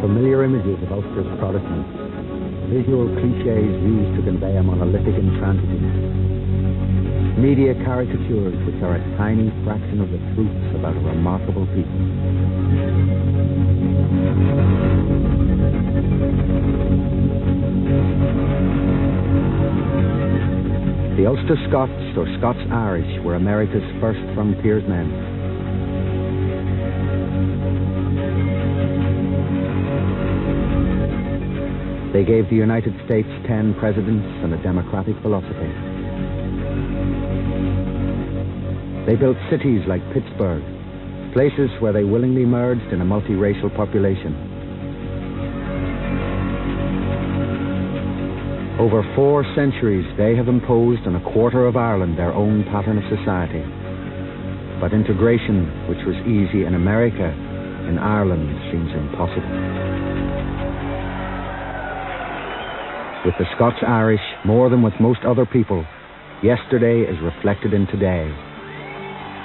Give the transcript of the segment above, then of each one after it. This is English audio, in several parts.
Familiar images of Ulster's Protestants, visual cliches used to convey a monolithic intransigence, media caricatures which are a tiny fraction of the truths about a remarkable people. The Ulster Scots, or Scots-Irish, were America's first frontiersmen. They gave the United States 10 presidents and a democratic philosophy. They built cities like Pittsburgh, places where they willingly merged in a multiracial population. Over 4 centuries, they have imposed on a quarter of Ireland their own pattern of society. But integration, which was easy in America, in Ireland seems impossible. With the Scots-Irish, more than with most other people, yesterday is reflected in today.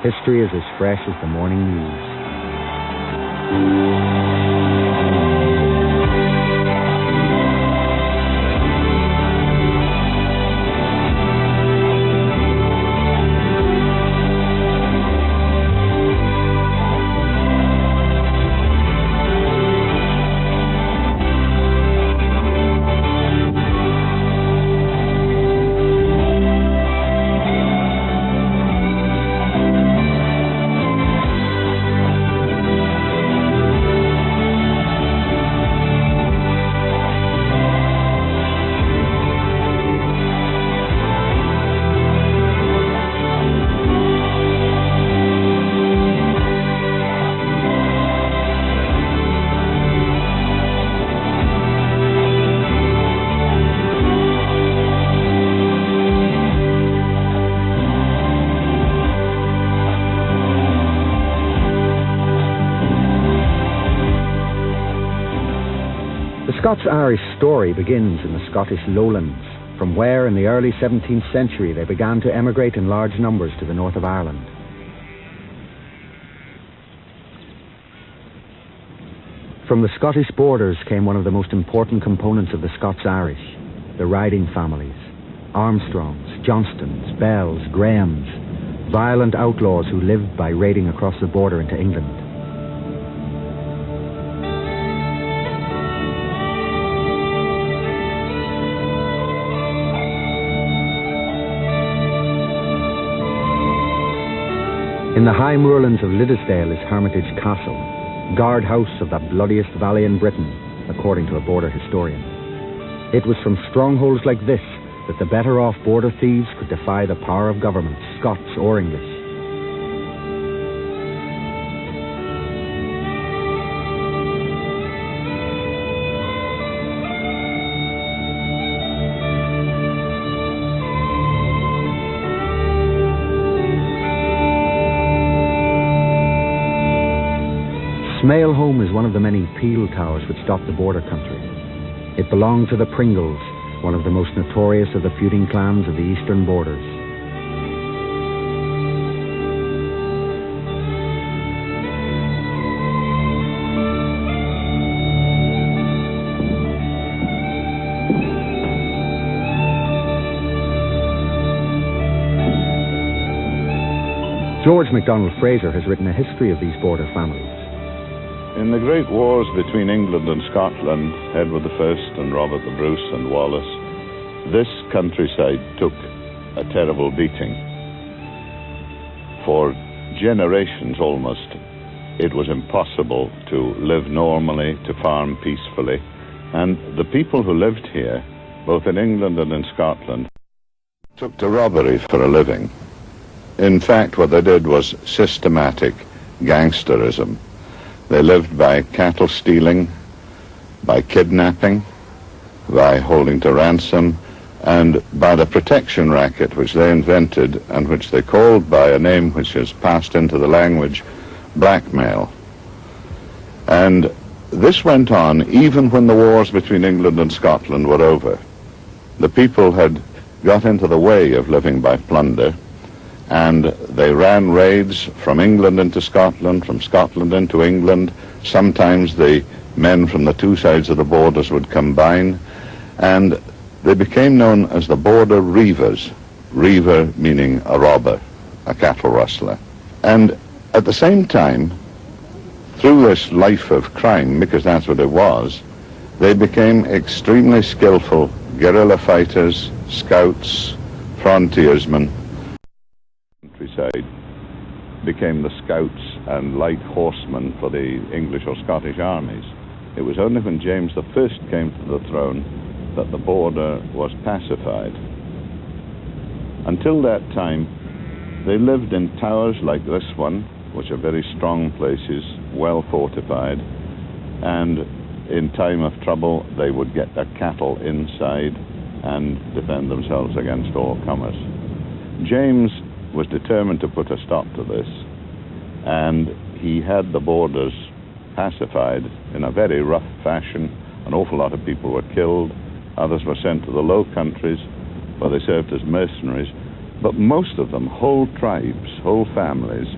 History is as fresh as the morning news. The Scots-Irish story begins in the Scottish lowlands, from where in the early 17th century they began to emigrate in large numbers to the north of Ireland. From the Scottish borders came one of the most important components of the Scots-Irish, the riding families, Armstrongs, Johnstons, Bells, Grahams, violent outlaws who lived by raiding across the border into England. In the high moorlands of Liddesdale is Hermitage Castle, guard house of the bloodiest valley in Britain, according to a border historian. It was from strongholds like this that the better-off border thieves could defy the power of government, Scots or English. Smailholm is one of the many peel towers which dot the border country. It belonged to the Pringles, one of the most notorious of the feuding clans of the eastern borders. George MacDonald Fraser has written a history of these border families. In the great wars between England and Scotland, Edward I and Robert the Bruce and Wallace, this countryside took a terrible beating. For generations almost, it was impossible to live normally, to farm peacefully, and the people who lived here, both in England and in Scotland, took to robbery for a living. In fact, what they did was systematic gangsterism. They lived by cattle stealing, by kidnapping, by holding to ransom, and by the protection racket which they invented and which they called by a name which has passed into the language, blackmail. And this went on even when the wars between England and Scotland were over. The people had got into the way of living by plunder, and they ran raids from England into Scotland, from Scotland into England. Sometimes the men from the two sides of the borders would combine, and they became known as the border reivers. Reiver meaning a robber, a cattle rustler. And at the same time, through this life of crime, because that's what it was, they became extremely skillful guerrilla fighters, scouts, frontiersmen. Countryside became the scouts and light horsemen for the English or Scottish armies. It was only when James I came to the throne that the border was pacified. Until that time, they lived in towers like this one, which are very strong places, well fortified, and in time of trouble they would get their cattle inside and defend themselves against all comers. James was determined to put a stop to this, and he had the borders pacified in a very rough fashion. An awful lot of people were killed, others were sent to the Low Countries where they served as mercenaries, but most of them, whole tribes, whole families,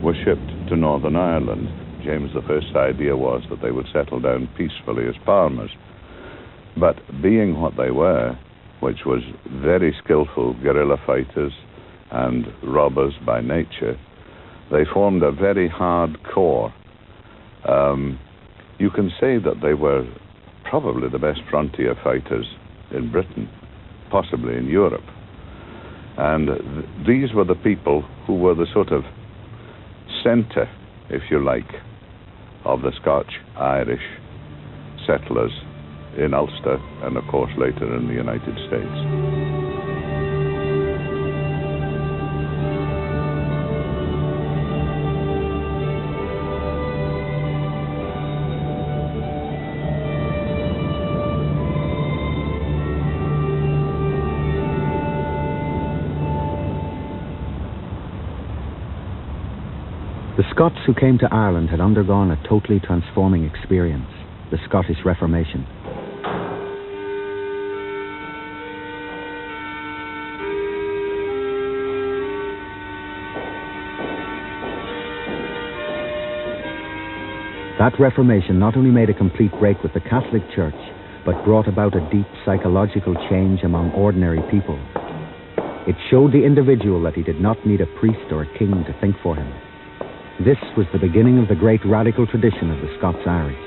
were shipped to Northern Ireland. James I's idea was that they would settle down peacefully as farmers, but being what they were, which was very skillful guerrilla fighters and robbers by nature, they formed a very hard core. You can say that they were probably the best frontier fighters in Britain, possibly in Europe. And these were the people who were the sort of center, if you like, of the Scotch-Irish settlers in Ulster and, of course, later in the United States. The Scots who came to Ireland had undergone a totally transforming experience, the Scottish Reformation. That Reformation not only made a complete break with the Catholic Church, but brought about a deep psychological change among ordinary people. It showed the individual that he did not need a priest or a king to think for him. This was the beginning of the great radical tradition of the Scots-Irish.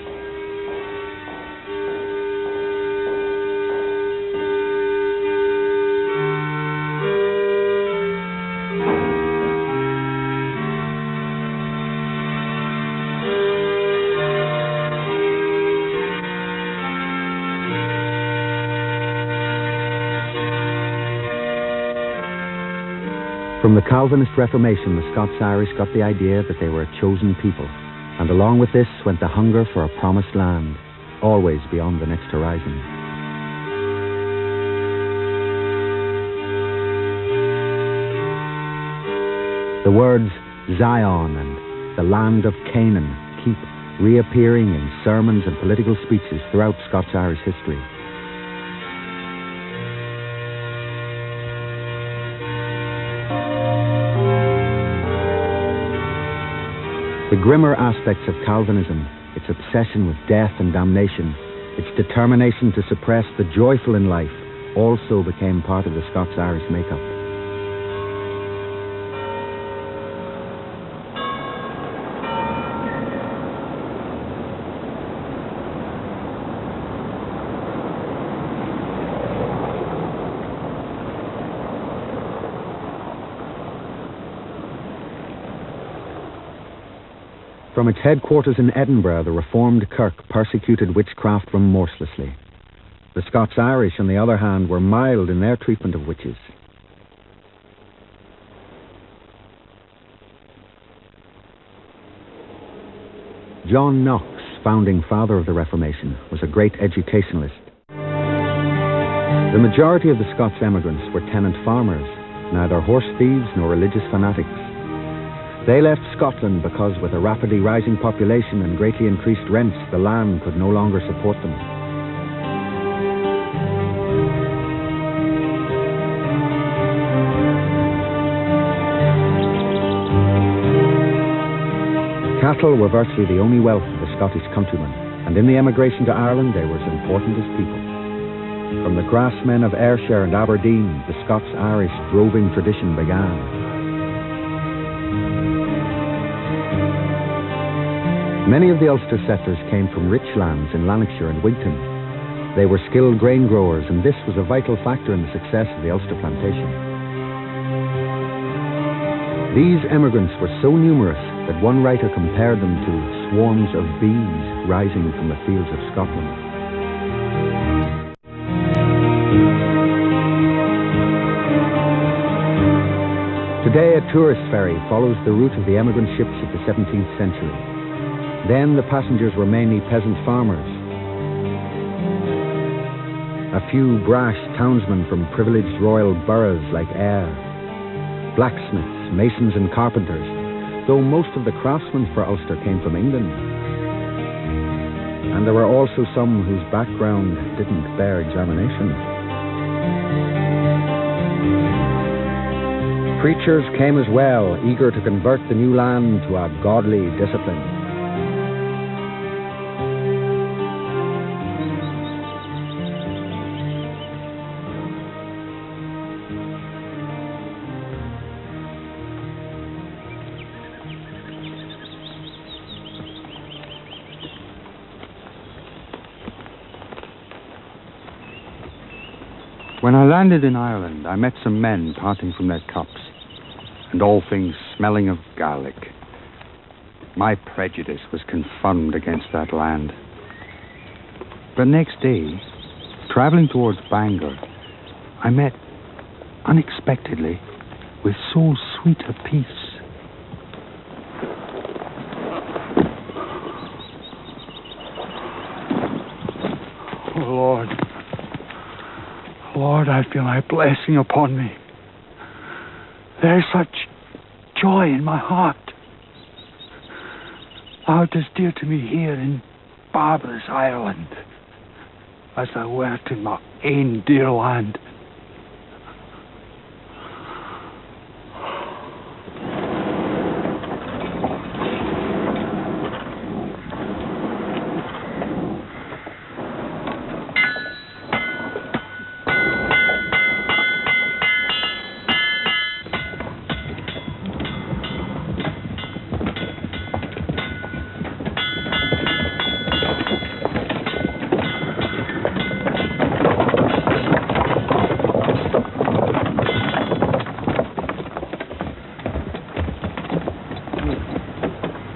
From the Calvinist Reformation, the Scots-Irish got the idea that they were a chosen people, and along with this went the hunger for a promised land, always beyond the next horizon. The words Zion and the land of Canaan keep reappearing in sermons and political speeches throughout Scots-Irish history. The grimmer aspects of Calvinism, its obsession with death and damnation, its determination to suppress the joyful in life, also became part of the Scots-Irish makeup. From its headquarters in Edinburgh, the Reformed Kirk persecuted witchcraft remorselessly. The Scots-Irish, on the other hand, were mild in their treatment of witches. John Knox, founding father of the Reformation, was a great educationalist. The majority of the Scots emigrants were tenant farmers, neither horse thieves nor religious fanatics. They left Scotland because, with a rapidly rising population and greatly increased rents, the land could no longer support them. Cattle were virtually the only wealth of the Scottish countrymen, and in the emigration to Ireland they were as important as people. From the grassmen of Ayrshire and Aberdeen, the Scots-Irish droving tradition began. Many of the Ulster settlers came from rich lands in Lanarkshire and Wigton. They were skilled grain growers, and this was a vital factor in the success of the Ulster plantation. These emigrants were so numerous that one writer compared them to swarms of bees rising from the fields of Scotland. Today, a tourist ferry follows the route of the emigrant ships of the 17th century. Then the passengers were mainly peasant farmers. A few brash townsmen from privileged royal boroughs like Ayr, blacksmiths, masons and carpenters, though most of the craftsmen for Ulster came from England. And there were also some whose background didn't bear examination. Preachers came as well, eager to convert the new land to a godly discipline. When I landed in Ireland, I met some men parting from their cups, and all things smelling of garlic. My prejudice was confirmed against that land. But next day, travelling towards Bangor, I met, unexpectedly, with so sweet a peace. Oh, Lord, I feel thy blessing upon me. There is such joy in my heart. Thou art as dear to me here in barbarous Ireland as thou wert in my ain dear land.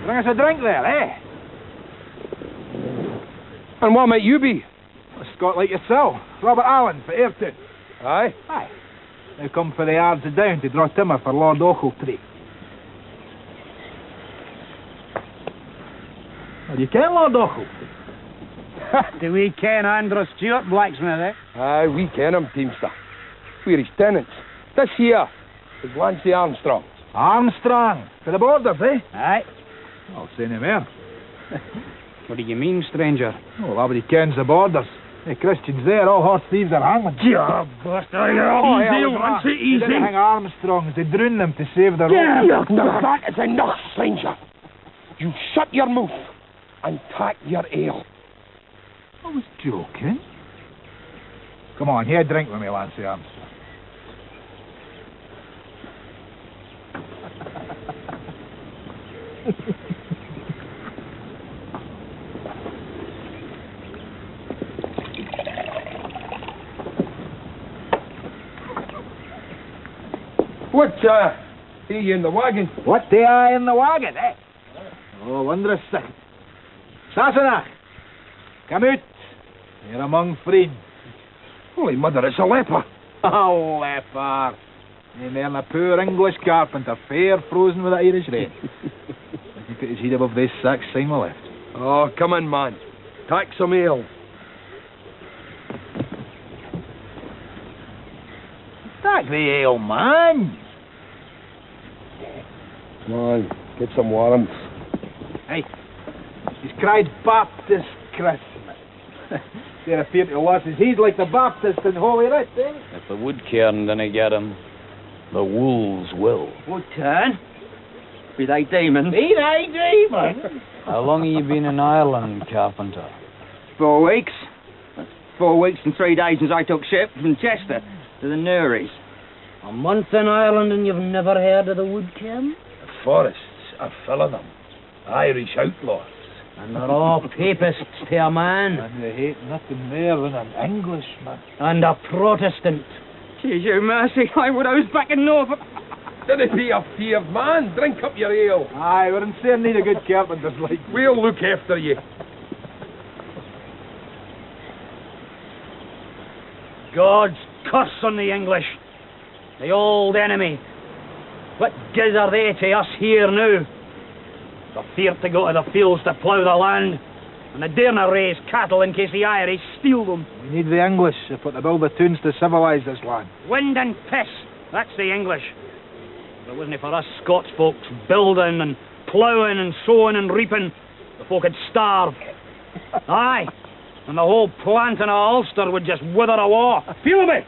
Bring us a drink there, eh? And what might you be? A Scot like yourself, Robert Allen for Ayrton. Aye? Aye. They come for the yards of Down to draw timber for Lord Ochiltree. Well, you ken Lord Ochiltree? Do we ken Andrew Stewart, blacksmith, eh? Aye, we ken him, Teamster. We're his tenants. This here is Lancy Armstrong. Armstrong, for the borders, eh? Aye. I'll say no more. What do you mean, stranger? Oh, nobody kens the borders. The Christians there, all horse thieves are hanging. Yeah, buster, you're easy, Lancy, They easy. didn't hang Armstrongs, they drowned them to save their Yeah, That is enough, stranger. You shut your mouth and tack your ale. I was joking. Come on, here, drink with me, Lancy Armstrong. What, see you in the wagon? What do I in the wagon, eh? Oh, wondrous sight. Sassenach, come out. You're among friends. Holy mother, it's a leper. Oh, leper. And then a poor English carpenter, fair frozen with the Irish rain. He put his head above this sack sign we left. Oh, come in, man. Tack some ale. Take the ale, man. Come on, get some warmth. Hey, he's cried Baptist Christmas. There appeared to lost his head like the Baptist in Holy Writ, eh? If the wood cairn didn't get him, the wolves will. Wood turn? Be they demons? Be they demons? How long have you been in Ireland, Carpenter? 4 weeks. That's 4 weeks and 3 days since I took ship from Chester to the Newries. A month in Ireland and you've never heard of the Wood Camp? The forests are full of them. Irish outlaws. And they're all papists to a man. And they hate nothing more than an Englishman. And a Protestant. Jeez, you mercy, I was back in Norfolk. Don't be a feared man. Drink up your ale. Aye, we're in fair need of good carpenters like you. We'll look after you. God's curse on the English. The old enemy. What good are they to us here now? They're feared to go to the fields to plough the land, and they daren't raise cattle in case the Irish steal them. We need the English to put the build the tunes to civilise this land. Wind and piss, that's the English. If it wasn't for us Scots folks building and ploughing and sowing and reaping, the folk would starve. Aye, and the whole planting of Ulster would just wither awa. Feel me!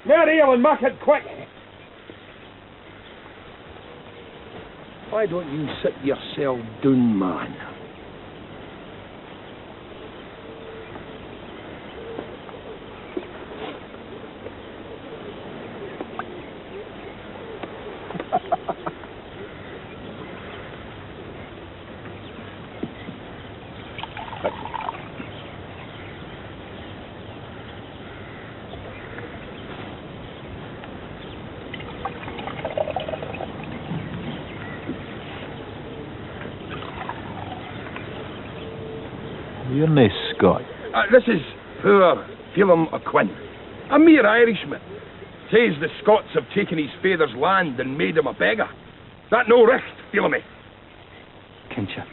More ale and make it quick. Why don't you sit yourself down, man? You're nae Scot. This is poor Phelim O'Quinn, a mere Irishman. Says the Scots have taken his father's land and made him a beggar. That no recht, Phelim. Kincha.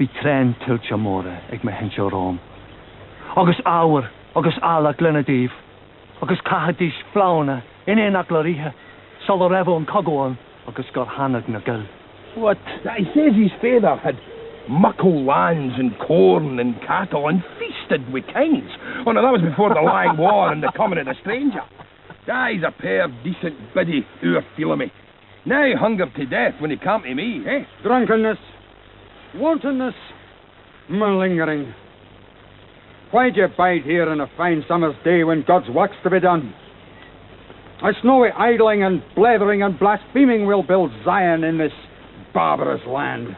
Bhí trein tiltte móra ag me hinse Rome. Agus áwer, agus ala Glenadív, agus cahadís flauna in éach le rithe, sal a revo an cogóan, agus gur hanag na gil. What? He says his father had muckle lands and corn and cattle and feasted with kings. Oh no, that was before the lying war and the coming of the stranger. He's a pair decent biddy, our Phelim. Now hungered to death when he come to me, eh? Drunkenness, wantonness, malingering. Why'd you bide here on a fine summer's day when God's work's to be done? I snowy idling and blethering and blaspheming will build Zion in this barbarous land.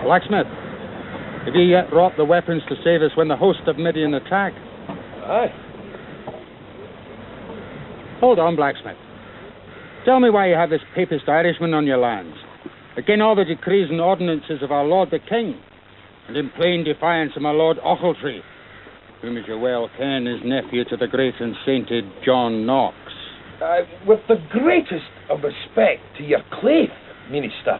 Blacksmith, have you yet wrought the weapons to save us when the host of Midian attack? Aye. Hold on, blacksmith. Tell me why you have this papist Irishman on your lands, again all the decrees and ordinances of our Lord the King, and in plain defiance of my Lord Ochiltree, whom, as you well ken, is nephew to the great and sainted John Knox. With the greatest of respect to your clave, Minister,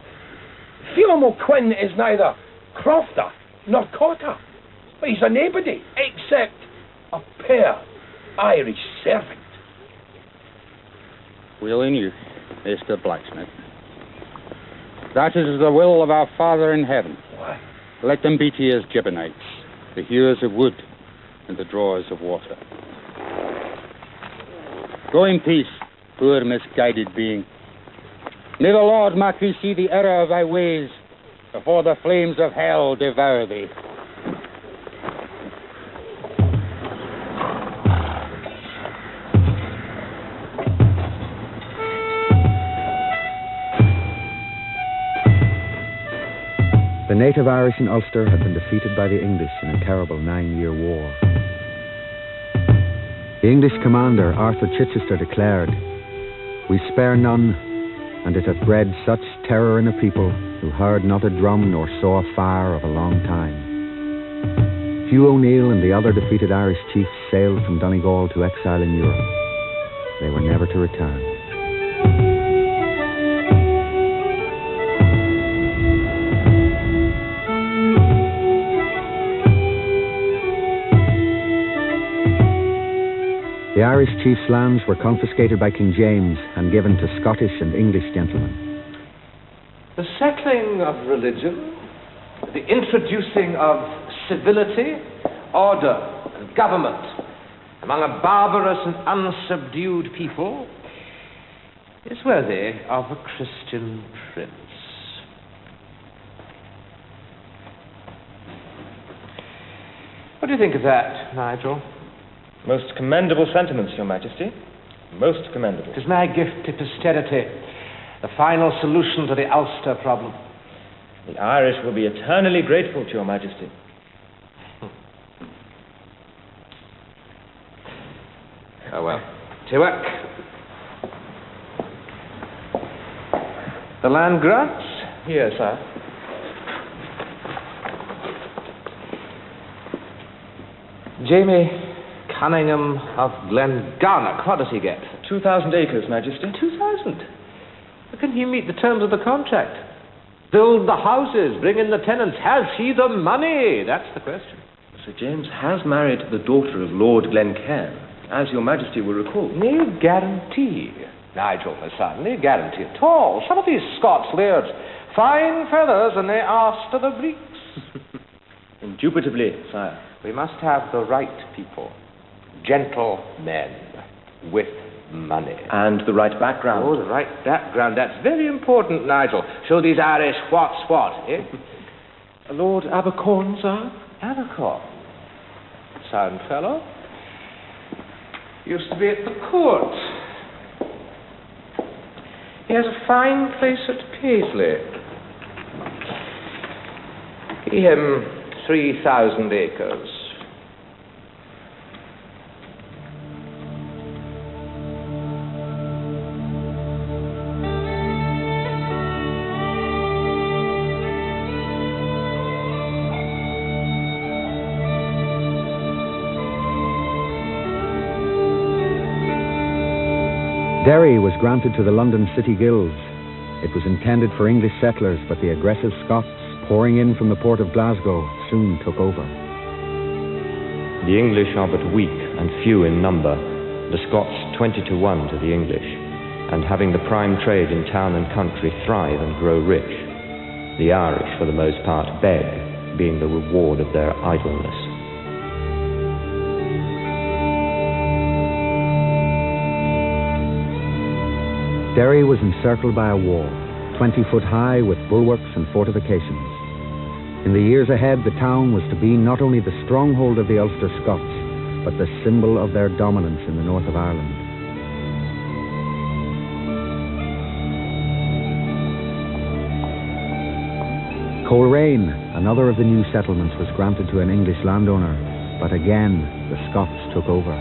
Phelim O'Quinn is neither crofter nor cotter, but he's a nobody except a poor Irish servant. We'll in you, Mr. Blacksmith. That is the will of our Father in heaven. Why? Let them be to you as Gibeonites, the hewers of wood and the drawers of water. Go in peace, poor misguided being. May the Lord make thee see the error of thy ways before the flames of hell devour thee. The native Irish in Ulster had been defeated by the English in a terrible 9-year war. The English commander, Arthur Chichester, declared, "We spare none, and it hath bred such terror in a people who heard not a drum nor saw a fire of a long time." Hugh O'Neill and the other defeated Irish chiefs sailed from Donegal to exile in Europe. They were never to return. The Irish Irish chiefs' lands were confiscated by King James and given to Scottish and English gentlemen. The settling of religion, the introducing of civility, order, and government among a barbarous and unsubdued people is worthy of a Christian prince. What do you think of that, Nigel? Most commendable sentiments, Your Majesty. Most commendable. It is my gift to posterity, the final solution to the Ulster problem. The Irish will be eternally grateful to Your Majesty. Oh, well. To work. The land grants? Here, sir. Jamie Cunningham of Glengarnock, what does he get? 2,000 acres, Majesty. 2,000? How can he meet the terms of the contract? Build the houses, bring in the tenants. Has he the money? That's the question. Sir James has married the daughter of Lord Glencairn, as Your Majesty will recall. No guarantee, Nigel, my son, no guarantee at all. Some of these Scots lairds, fine feathers, and they arse to the breeks. Indubitably, sire. We must have the right people, gentle men with money. And the right background. Oh, the right background. That's very important, Nigel. Show these Irish what's what, eh? Lord Abercorn, sir? Abercorn. Sound fellow. Used to be at the court. He has a fine place at Paisley. Give him 3,000 acres. Derry was granted to the London City Guilds. It was intended for English settlers, but the aggressive Scots, pouring in from the port of Glasgow, soon took over. The English are but weak and few in number, the Scots 20-1 to the English, and having the prime trade in town and country thrive and grow rich. The Irish, for the most part, beg, being the reward of their idleness. Derry was encircled by a wall, 20 foot high with bulwarks and fortifications. In the years ahead, the town was to be not only the stronghold of the Ulster Scots, but the symbol of their dominance in the north of Ireland. Coleraine, another of the new settlements, was granted to an English landowner, but again the Scots took over.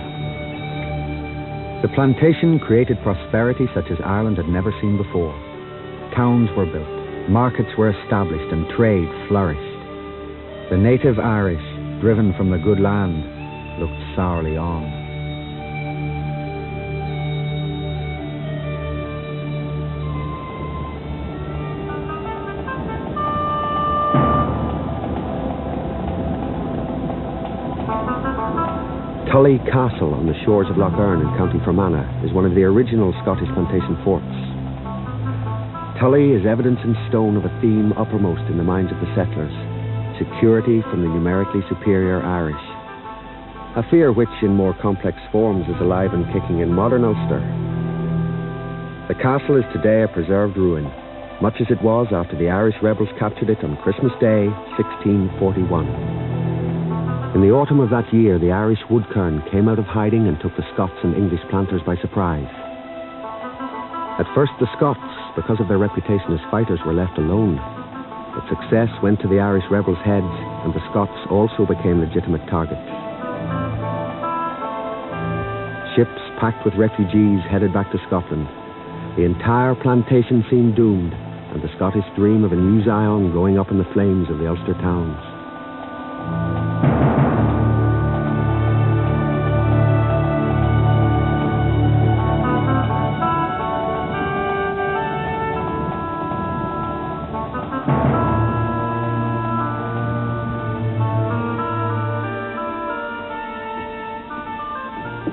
The plantation created prosperity such as Ireland had never seen before. Towns were built, markets were established, and trade flourished. The native Irish, driven from the good land, looked sourly on. Tully Castle on the shores of Lough Erne in County Fermanagh is one of the original Scottish plantation forts. Tully is evidence in stone of a theme uppermost in the minds of the settlers: security from the numerically superior Irish. A fear which, in more complex forms, is alive and kicking in modern Ulster. The castle is today a preserved ruin, much as it was after the Irish rebels captured it on Christmas Day, 1641. In the autumn of that year, the Irish woodkern came out of hiding and took the Scots and English planters by surprise. At first, the Scots, because of their reputation as fighters, were left alone. But success went to the Irish rebels' heads, and the Scots also became legitimate targets. Ships packed with refugees headed back to Scotland. The entire plantation seemed doomed, and the Scottish dream of a new Zion going up in the flames of the Ulster towns.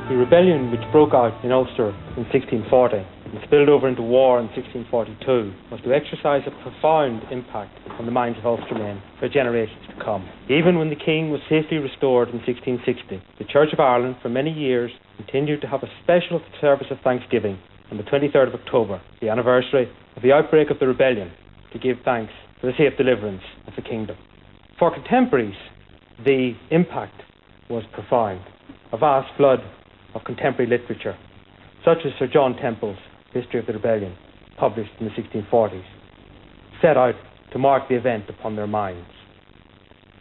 He rebellion which broke out in Ulster in 1640 and spilled over into war in 1642 was to exercise a profound impact on the minds of Ulstermen for generations to come. Even when the king was safely restored in 1660, the Church of Ireland for many years continued to have a special service of thanksgiving on the 23rd of October, the anniversary of the outbreak of the rebellion, to give thanks for the safe deliverance of the kingdom. For contemporaries, the impact was profound. A vast flood of contemporary literature, such as Sir John Temple's History of the Rebellion, published in the 1640s, set out to mark the event upon their minds.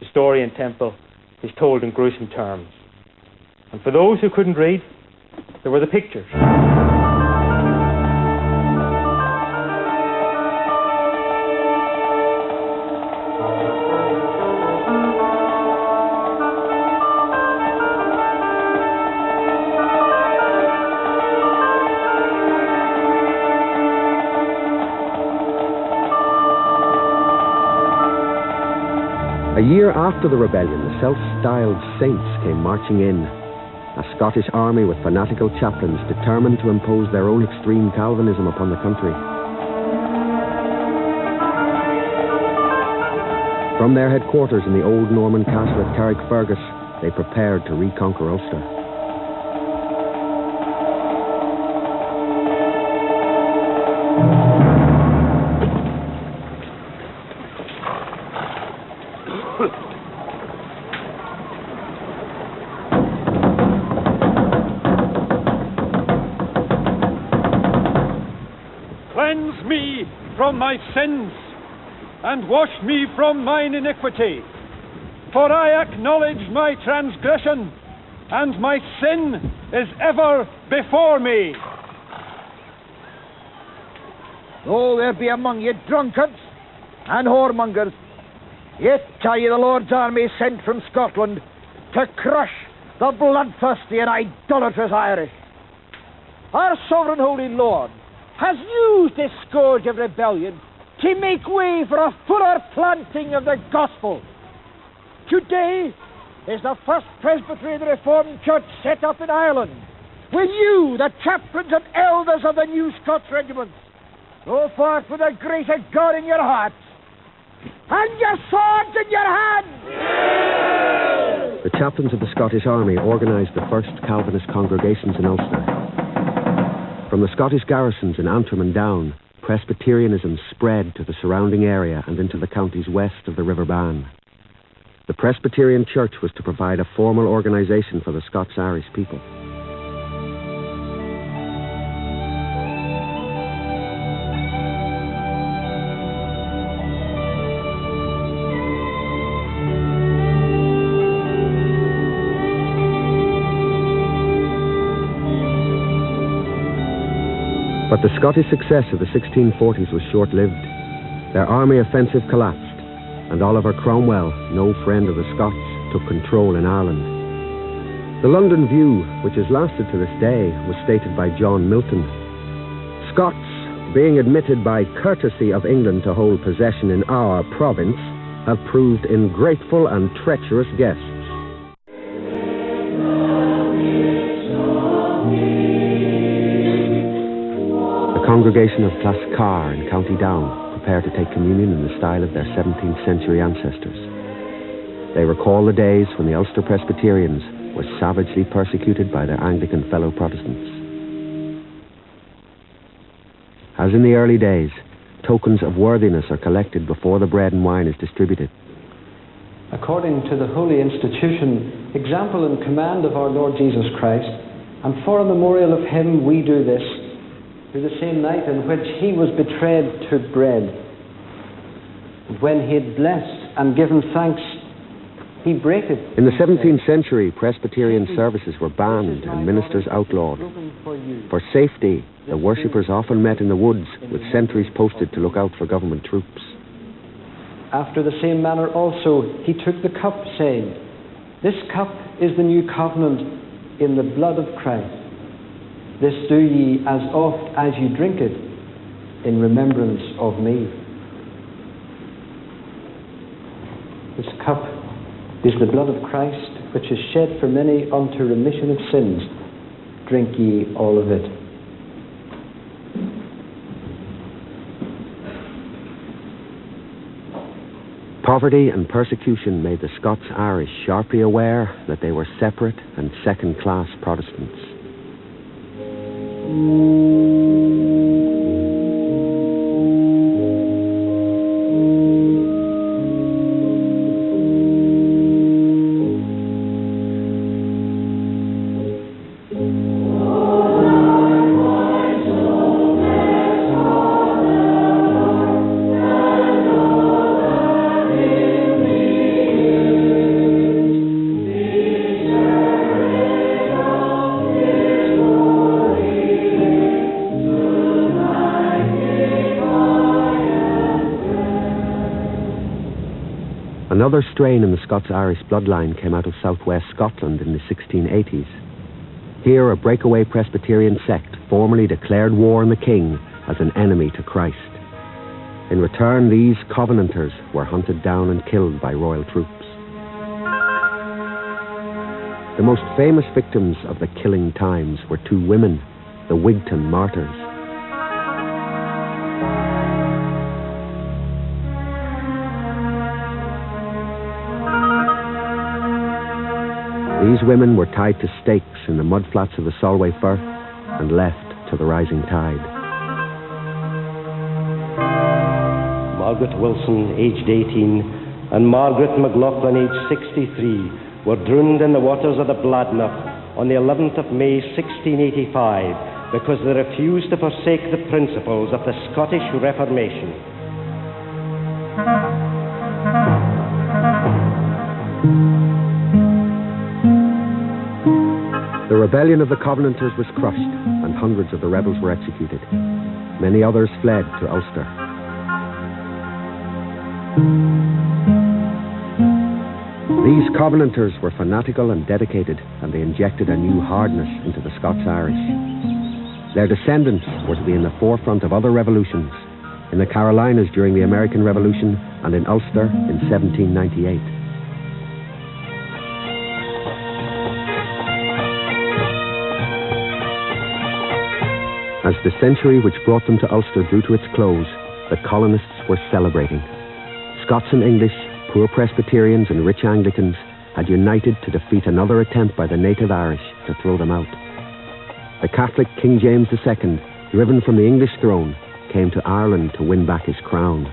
The story in Temple is told in gruesome terms. And for those who couldn't read, there were the pictures. A year after the rebellion, the self-styled saints came marching in, a Scottish army with fanatical chaplains determined to impose their own extreme Calvinism upon the country. From their headquarters in the old Norman castle at Carrickfergus, they prepared to reconquer Ulster. Cleanse me from my sins, and wash me from mine iniquity. For I acknowledge my transgression, and my sin is ever before me. Though there be among you drunkards and whoremongers, yet are ye the Lord's army sent from Scotland to crush the bloodthirsty and idolatrous Irish. Our sovereign holy Lord has used this scourge of rebellion to make way for a fuller planting of the gospel. Today is the first presbytery of the Reformed Church set up in Ireland, with you, the chaplains and elders of the new Scots regiments, go forth with the grace of God in your hearts and your swords in your hands. The chaplains of the Scottish Army organised the first Calvinist congregations in Ulster. From the Scottish garrisons in Antrim and Down, Presbyterianism spread to the surrounding area and into the counties west of the River Bann. The Presbyterian Church was to provide a formal organisation for the Scots-Irish people. But the Scottish success of the 1640s was short-lived. Their army offensive collapsed, and Oliver Cromwell, no friend of the Scots, took control in Ireland. The London View, which has lasted to this day, was stated by John Milton. Scots, being admitted by courtesy of England to hold possession in our province, have proved ingrateful and treacherous guests. The congregation of Clascar in County Down prepared to take communion in the style of their 17th century ancestors. They recall the days when the Ulster Presbyterians were savagely persecuted by their Anglican fellow Protestants. As in the early days, tokens of worthiness are collected before the bread and wine is distributed. According to the holy institution, example and command of our Lord Jesus Christ, and for a memorial of him we do this, through the same night in which he was betrayed, took bread. And when he had blessed and given thanks, he brake it. In the 17th century, Presbyterian services were banned and ministers outlawed. For safety, the worshippers often met in the woods, with sentries posted to look out for government troops. After the same manner also he took the cup, saying, This cup is the new covenant in the blood of Christ. This do ye as oft as ye drink it, in remembrance of me. This cup is the blood of Christ, which is shed for many unto remission of sins. drink ye all of it. Poverty and persecution made the Scots-Irish sharply aware that they were separate and second-class Protestants. Another strain in the Scots-Irish bloodline came out of southwest Scotland in the 1680s. Here, a breakaway Presbyterian sect formally declared war on the king as an enemy to Christ. In return, these Covenanters were hunted down and killed by royal troops. The most famous victims of the killing times were two women, the Wigton martyrs. These women were tied to stakes in the mudflats of the Solway Firth and left to the rising tide. Margaret Wilson, aged 18, and Margaret McLaughlin, aged 63, were drowned in the waters of the Bladnoch on the 11th of May 1685 because they refused to forsake the principles of the Scottish Reformation. The rebellion of the Covenanters was crushed, and hundreds of the rebels were executed. Many others fled to Ulster. These Covenanters were fanatical and dedicated, and they injected a new hardness into the Scots-Irish. Their descendants were to be in the forefront of other revolutions, in the Carolinas during the American Revolution, and in Ulster in 1798. As the century which brought them to Ulster drew to its close, the colonists were celebrating. Scots and English, poor Presbyterians and rich Anglicans had united to defeat another attempt by the native Irish to throw them out. The Catholic King James II, driven from the English throne, came to Ireland to win back his crown.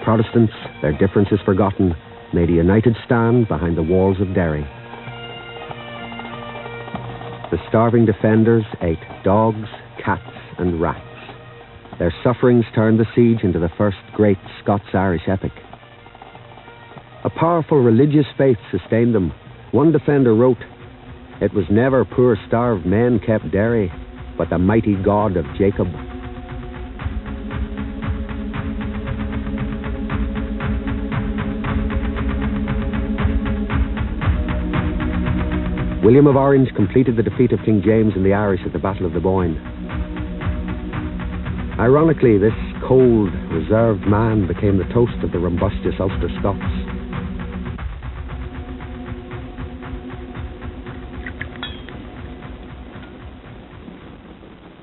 Protestants, their differences forgotten, made a united stand behind the walls of Derry. The starving defenders ate dogs, cats, and rats. Their sufferings turned the siege into the first great Scots-Irish epic. A powerful religious faith sustained them. One defender wrote, "It was never poor starved men kept Derry, but the mighty God of Jacob." William of Orange completed the defeat of King James and the Irish at the Battle of the Boyne. Ironically, this cold, reserved man became the toast of the rumbustious Ulster Scots.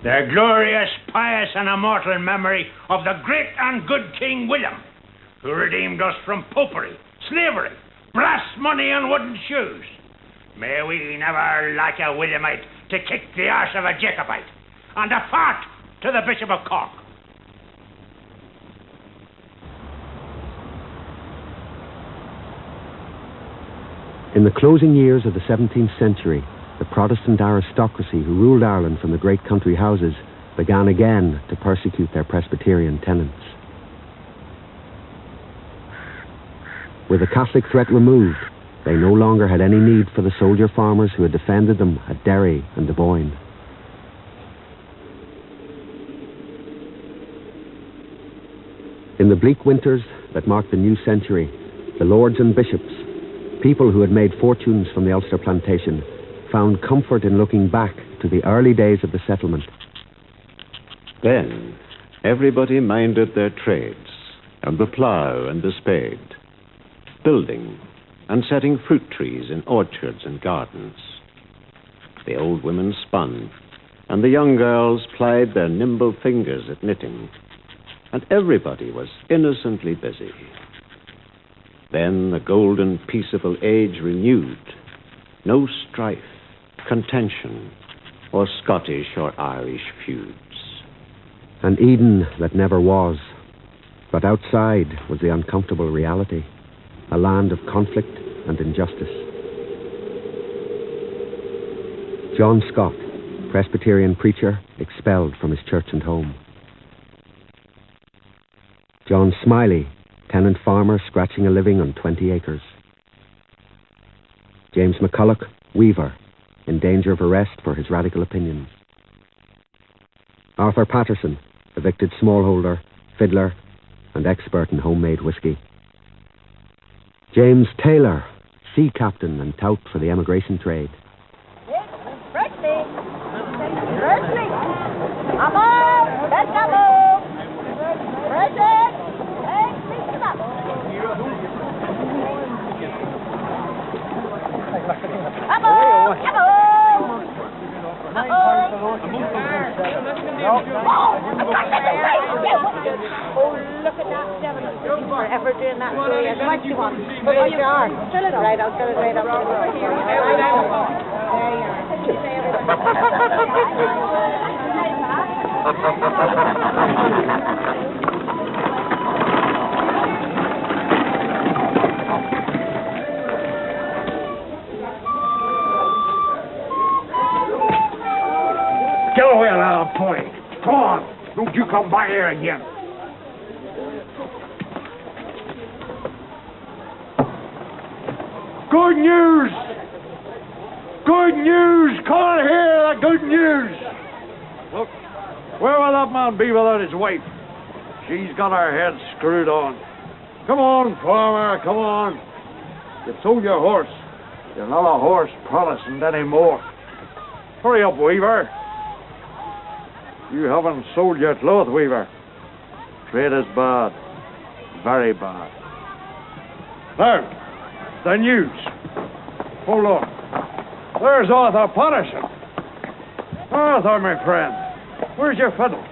The glorious, pious, and immortal memory of the great and good King William, who redeemed us from popery, slavery, brass money, and wooden shoes. May we never lack a Williamite to kick the arse of a Jacobite, and a fart to the Bishop of Cork. In the closing years of the 17th century, the Protestant aristocracy who ruled Ireland from the great country houses began again to persecute their Presbyterian tenants. With the Catholic threat removed, they no longer had any need for the soldier farmers who had defended them at Derry and the Boyne. In the bleak winters that marked the new century, the lords and bishops, people who had made fortunes from the Ulster plantation, found comfort in looking back to the early days of the settlement. Then everybody minded their trades, and the plough and the spade, building and setting fruit trees in orchards and gardens. The old women spun, and the young girls plied their nimble fingers at knitting, and everybody was innocently busy. Then the golden, peaceable age renewed. No strife, contention, or Scottish or Irish feuds. An Eden that never was. But outside was the uncomfortable reality, a land of conflict and injustice. John Scott, Presbyterian preacher, expelled from his church and home. John Smiley, tenant farmer scratching a living on 20 acres. James McCulloch, weaver, in danger of arrest for his radical opinions. Arthur Patterson, evicted smallholder, fiddler, and expert in homemade whiskey. James Taylor, sea captain and tout for the emigration trade. Oh, look at that devil. Forever doing that to you. How much do you want? Oh, you are. Fill it up. Right, I'll fill it right up. There you are. Get away, little boy. Go on. Don't you come back here again. Good news! Good news! Come on here, the good news! Look, where will that man be without his wife? She's got her head screwed on. Come on, farmer, come on. You've sold your horse. You're not a horse Protestant anymore. Hurry up, Weaver. You haven't sold your cloth, Weaver. Trade is bad. Very bad. Now, the news. Hold on. There's Arthur Patterson. Arthur, my friend. Where's your fiddle?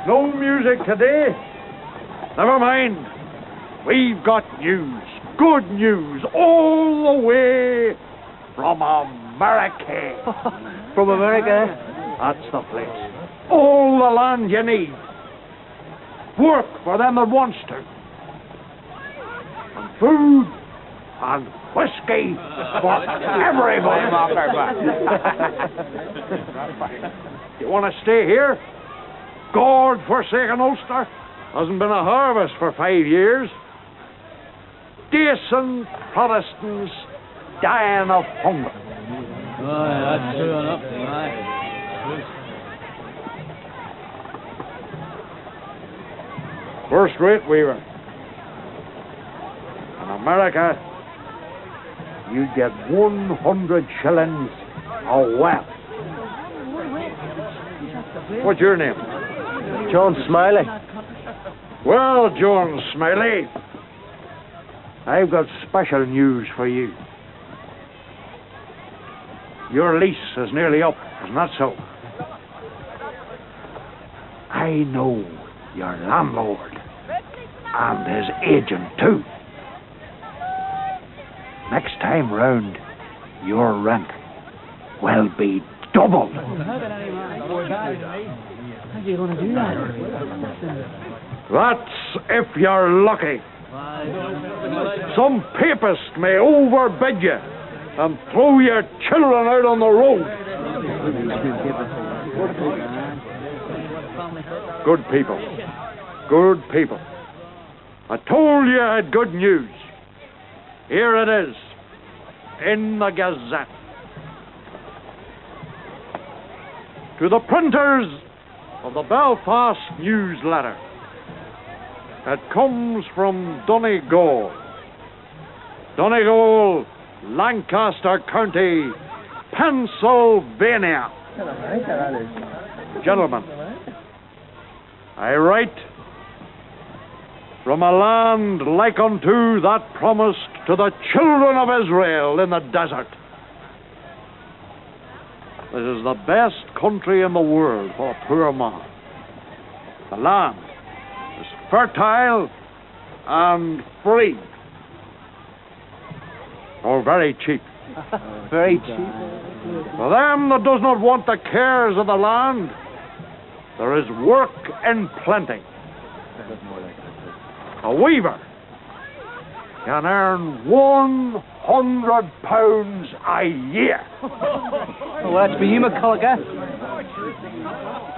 No music today? Never mind. We've got news. Good news. All the way from America. From America? That's the place. All the land you need. Work for them that wants to. And food and whiskey for everybody. You want to stay here? God-forsaken Ulster. Hasn't been a harvest for 5 years. Decent Protestants dying of hunger. That's true enough. First rate, Weaver. In America, you get 100 shillings a well. What's your name? John Smiley. Well, John Smiley, I've got special news for you. Your lease is nearly up, isn't that so? I know your landlord and his agent too. Next time round, your rent will be doubled. How are you going to do that? That's if you're lucky. Some papist may overbid you and throw your children out on the road. Good people. Good people. I told you I had good news. Here it is, in the Gazette. To the printers of the Belfast Newsletter. It comes from Donegal. Donegal, Lancaster County, Pennsylvania. Gentlemen, I write from a land like unto that promised to the children of Israel in the desert. This is the best country in the world for a poor man. The land is fertile and free. Or very cheap. Very cheap. For them that does not want the cares of the land, there is work in plenty. A weaver can earn £100 a year. Well, that's for you, McCulloch.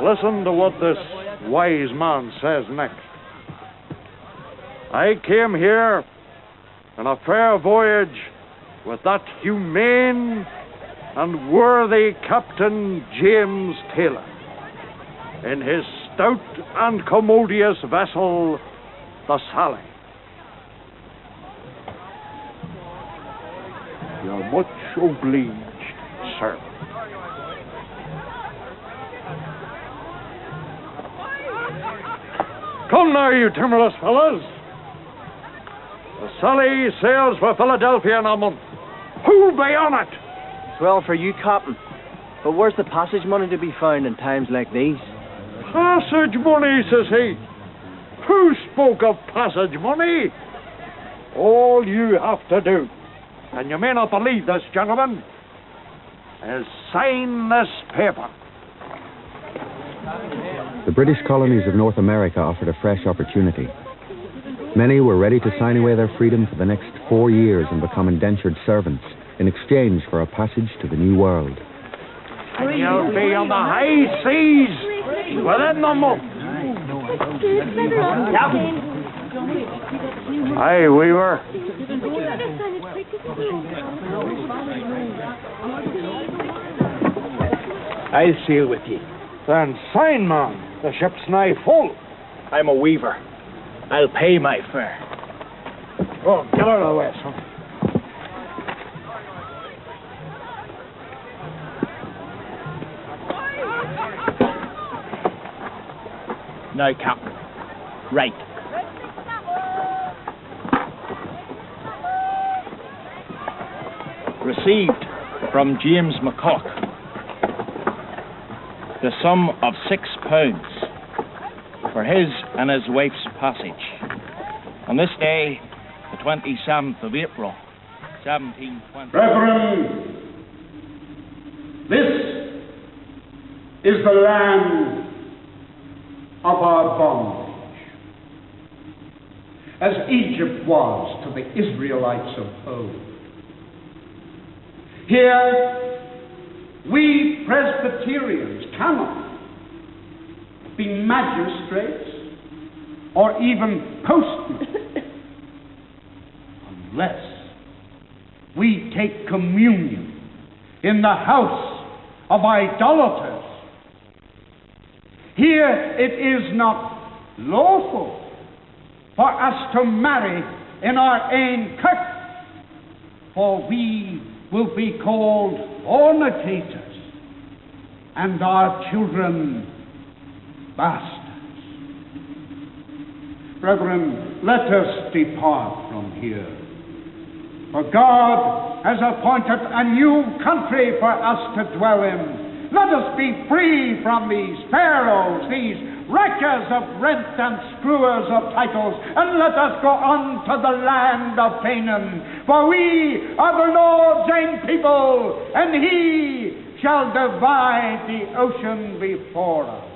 Listen to what this wise man says next. I came here on a fair voyage with that humane and worthy Captain James Taylor in his stout and commodious vessel, the Sally. You're much obliged, sir. Come now, you timorous fellas. The Sally sails for Philadelphia in a month. Who'll be on it? It's well for you, Captain. But where's the passage money to be found in times like these? Passage money, says he. Who spoke of passage money? All you have to do, and you may not believe this, gentlemen, is sign this paper. The British colonies of North America offered a fresh opportunity. Many were ready to sign away their freedom for the next 4 years and become indentured servants in exchange for a passage to the New World. You'll be on the high seas within a month. Aye, Weaver. I'll sail with you. Then sign, man. The ship's nigh full. I'm a weaver. I'll pay my fare. Oh, get out of the way, son. Now, Captain. Right. Received from James McCulloch the sum of £6 for his and his wife's passage on this day, the 27th of April, 1720. Brethren, this is the land of our bondage, as Egypt was to the Israelites of old. Here, we Presbyterians cannot be magistrates or even postmen unless we take communion in the house of idolaters. Here it is not lawful for us to marry in our own kirk, for we will be called fornicators, and our children bastards. Brethren, let us depart from here, for God has appointed a new country for us to dwell in. Let us be free from these pharaohs, these wreckers of rent and screwers of titles, and let us go on to the land of Canaan. For we are the Lord's own people, and he shall divide the ocean before us.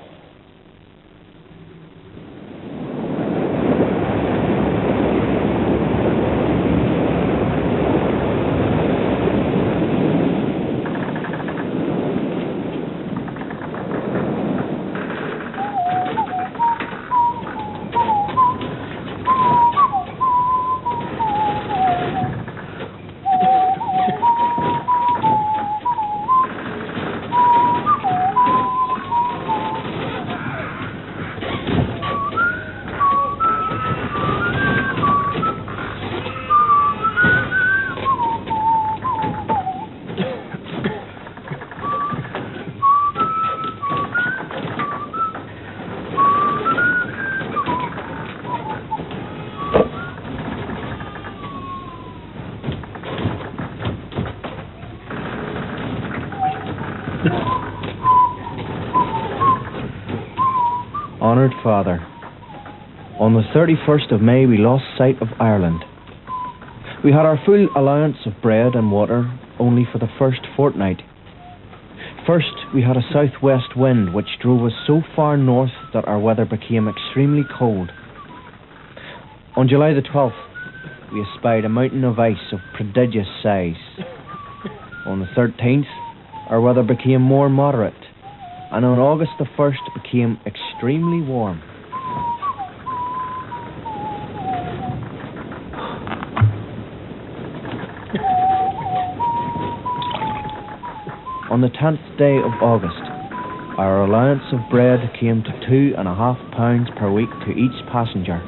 Father. On the 31st of May we lost sight of Ireland. We had our full allowance of bread and water only for the first fortnight. First, we had a southwest wind which drove us so far north that our weather became extremely cold. On July the 12th, we espied a mountain of ice of prodigious size. On the 13th, our weather became more moderate, and on August the 1st it became extremely warm. On the 10th day of August, our allowance of bread came to 2.5 pounds per week to each passenger.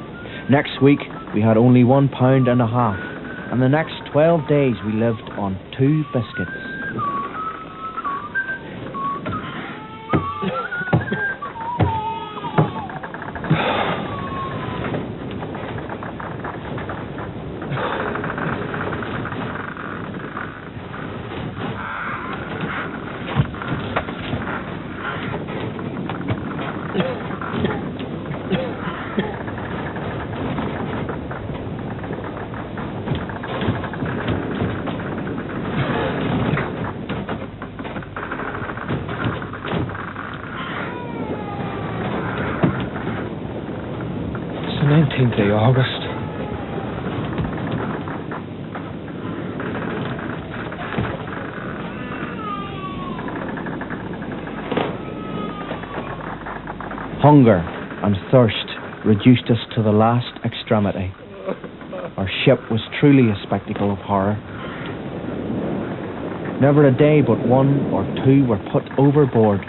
Next week, we had only 1.5 pounds, and the next 12 days we lived on 2 biscuits. It's the 19th day of August. Hunger and thirst reduced us to the last extremity. Our ship was truly a spectacle of horror. Never a day but 1 or 2 were put overboard.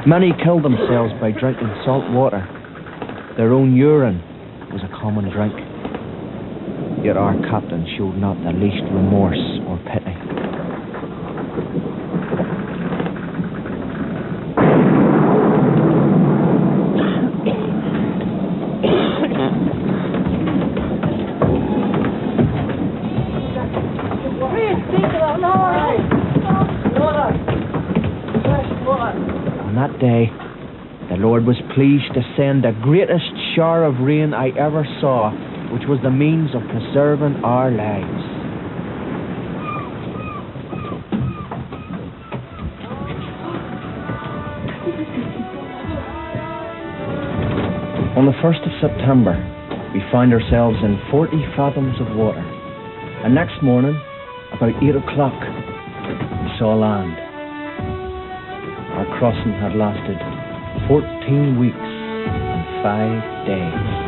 Many killed themselves by drinking salt water. Their own urine was a common drink. Yet our captain showed not the least remorse or pity. On that day, the Lord was pleased to send the greatest shower of rain I ever saw, which was the means of preserving our lives. On the 1st of September, we found ourselves in 40 fathoms of water, and next morning, about 8 o'clock, we saw land. Our crossing had lasted 14 weeks and 5 days.